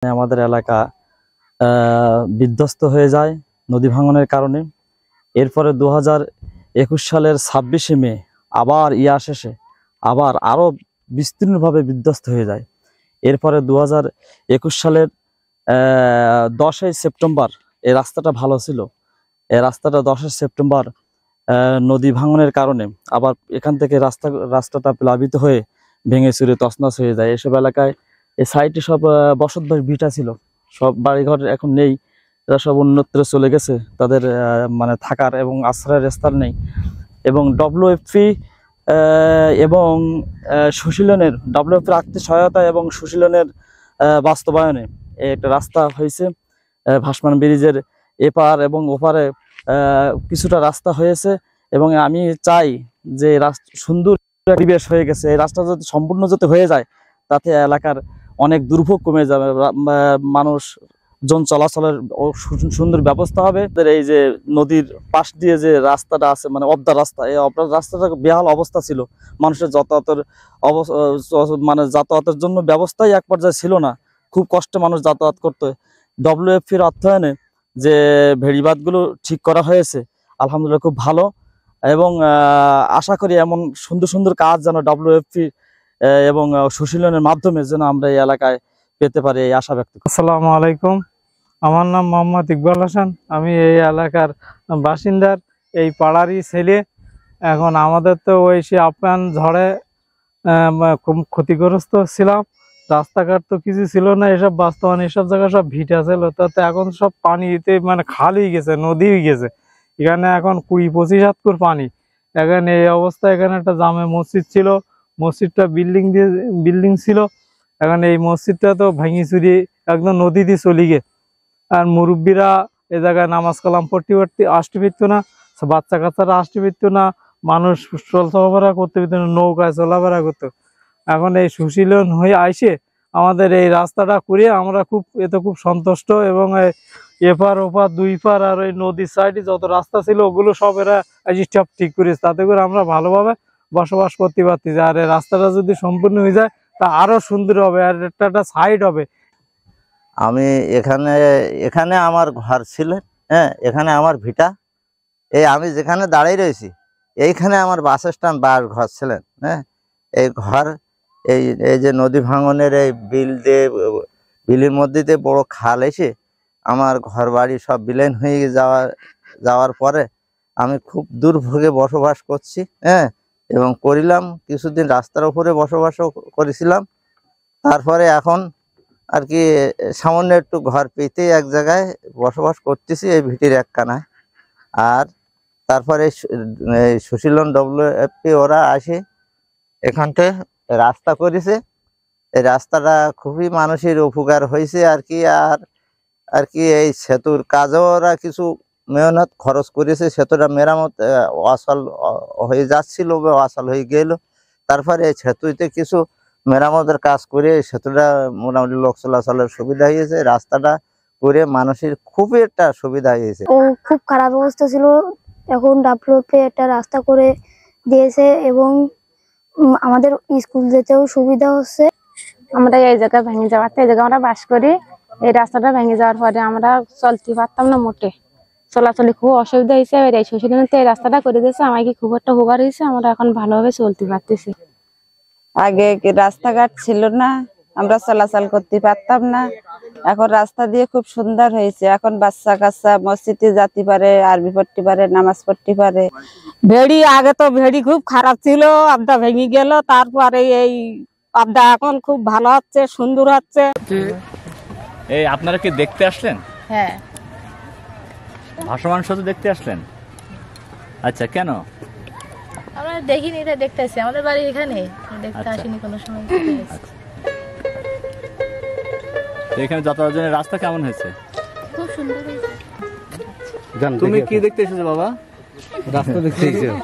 আমাদের এলাকা বিধ্বস্ত হয়ে যায় নদী ভাঙনের কারণে। এরপরে 2021 সালের 26শে মে আবার শেষে আবার আরো বিস্তীর্ণভাবে বিধ্বস্ত হয়ে যায়। এরপরে 2021 সালের 10ই সেপ্টেম্বর এই রাস্তাটা ভালো ছিল। এই রাস্তাটা 10ই সেপ্টেম্বর নদী ভাঙনের কারণে আবার এখান থেকে রাস্তাটা প্লাবিত হয়ে ভেঙে চুরে তছনছ হয়ে যায়। এসব এলাকায় এই সাইডে সব বসতবাড়ির ভিটা ছিল, সব বাড়িঘর এখন নেই, এরা সব অন্যত্র চলে গেছে, তাদের মানে থাকার এবং আশ্রয়ের স্থান নেই। এবং WFP এবং সুশীলনের WFP আর্থিক সহায়তা এবং সুশীলনের বাস্তবায়নে একটা রাস্তা হয়েছে। ভাসমান ব্রিজের এপার এবং ওপারে কিছুটা রাস্তা হয়েছে এবং আমি চাই যে সুন্দর পরিবেশ হয়ে গেছে। এই রাস্তা যদি সম্পূর্ণ যদি হয়ে যায় তাতে এলাকার অনেক দুর্ভোগ কমে যাবে, মানুষ জন চলাচলের সুন্দর ব্যবস্থা হবে। এই যে নদীর পাশ দিয়ে যে রাস্তাটা আছে মানে অবদা রাস্তা, এই অবদা রাস্তাটা বেহাল অবস্থা ছিল, মানুষের যাতায়াতের জন্য ব্যবস্থাই এক পর্যায়ে ছিল না, খুব কষ্টে মানুষ যাতায়াত করতো। WFPর অর্থায়নে যে ভেড়িবাঁধগুলো ঠিক করা হয়েছে আলহামদুলিল্লাহ খুব ভালো, এবং আশা করি এমন সুন্দর সুন্দর কাজ যেন WFP এবং সুশীলনের মাধ্যমে যেন আমরা এই এলাকায় পেতে পারি, এই আশা ব্যক্ত করি। আসসালামু আলাইকুম, আমার নাম মোহাম্মদ ইকবাল হাসান, আমি এই এলাকার বাসিন্দার, এই পাড়ারই ছেলে। এখন আমাদের তো ওই সে আপ্যায়ন ঝড়ে খুব ক্ষতিগ্রস্ত ছিলাম, রাস্তাঘাট তো কিছু ছিল না, এসব বাস্তবায়ন এসব জায়গায় সব ভিটা ছিল, তাতে এখন সব পানিতে মানে খালি গেছে, নদী হয়ে গেছে। এখানে এখন 20-25 হাত করে পানি। এখানে এই অবস্থা, এখানে একটা জামে মসজিদ ছিল, মসজিদটা বিল্ডিং ছিল, এখন এই মসজিদটা তো ভেঙে চুরি একদম নদী দিয়ে চলে গে। আর মুরব্বীরা এ জায়গায় নামাজ কালাম পড়তে আসতে পারতো না, বাচ্চা কাচ্চারা আসতে পারতো না, মানুষ চলাফেরা করতে পারতো না, নৌকায় চলাফেরা করতো। এখন এই সুশীলন হয়ে আইসে আমাদের এই রাস্তাটা করে আমরা খুব সন্তুষ্ট, এবং এপার ওপার দুই পার আর ওই নদীর সাইডে যত রাস্তা ছিল ওগুলো সব এরা সব ঠিক করেছে, তাতে করে আমরা ভালোভাবে বসবাস করতে পারতেছি। আর এই রাস্তাটা যদি সম্পূর্ণ হয়ে যায় তা আরো সুন্দর হবে, আর একটা সাইড হবে। আমি এখানে আমার ঘর ছিল, হ্যাঁ, এখানে আমার ভিটা, এই আমি যেখানে দাঁড়িয়ে রয়েছি এইখানে আমার বাসস্ট্যান্ড বাস ঘর ছিলেন, হ্যাঁ। এই ঘর এই যে নদী ভাঙনের এই বিলের মধ্যে দিয়ে বড় খাল এসে আমার ঘর বাড়ি সব বিলীন হয়ে যাওয়ার পরে আমি খুব দুর্ভোগে বসবাস করছি, হ্যাঁ, এবং করিলাম কিছুদিন রাস্তার উপরে বসবাসও করেছিলাম। তারপরে এখন আর কি সামান্য একটু ঘর পেতে এক জায়গায় বসবাস করতেছি, এই ভিটির একখানায়। আর তারপরে সুশীলন WFP ওরা আসে এখানতে রাস্তা করেছে, এই রাস্তাটা খুবই মানুষের উপকার হয়েছে আর কি এই সেতুর কাজও ওরা কিছু মেহনত খরচ করেছে, সেতুটা মেরামত অচল হয়ে যাচ্ছিল, অচল হয়ে গেল। তারপরে এই সেতুতে কিছু মেরামতের কাজ করে সেতুটা মোটামুটি লোক চলাচলের সুবিধা হয়েছে, রাস্তাটা করে মানুষের খুবই একটা সুবিধা হয়েছে। খুব খারাপ অবস্থা ছিল, এখন WFP একটা রাস্তা করে দিয়েছে এবং আমাদের স্কুল যেতেও সুবিধা হচ্ছে। আমরা এই জায়গায় ভেঙে যাওয়াতে, এই জায়গায় আমরা বাস করি, এই রাস্তাটা ভেঙে যাওয়ার পরে আমরা চলতে পারতাম না, মোটে চলাচলে খুব অসুবিধা হয়েছে। এবার এই সুশীলনতে এই রাস্তাটা করে দিয়েছে, আমাকে খুব একটা উপকার হয়েছে, আমরা এখন ভালোভাবে চলতে পারতেছি। আগে রাস্তাঘাট ছিল না, আমরা চলাচল করতে পারতাম না, এখন রাস্তা দিয়ে খুব সুন্দর হয়েছে। এখন বাচ্চা কাচ্চা মসজিদে যেতে পারে, আরবি পড়তে পারে, নামাজ পড়তে পারে। ভেড়ি আগে তো ভেড়ি খুব খারাপ ছিল, আবদা ভেঙে গেল, তারপরে এই আবদা এখন খুব ভালো হচ্ছে, সুন্দর হচ্ছে। এই আপনারা কি দেখতে আসলেন? হ্যাঁ, ভাসমান সেতু দেখতে আসলেন? আচ্ছা, কেন? আমরা দেখিনি, এটা দেখতে আসছি, আমাদের বাড়ি এখানে, দেখতে আসিনি কোনো সময়। এখানে যাতায়াতের জন্য রাস্তা কেমন হয়েছে? খুব সুন্দর হয়েছে। তুমি কি দেখতে এসেছো বাবা? রাস্তা দেখতে এসেছো?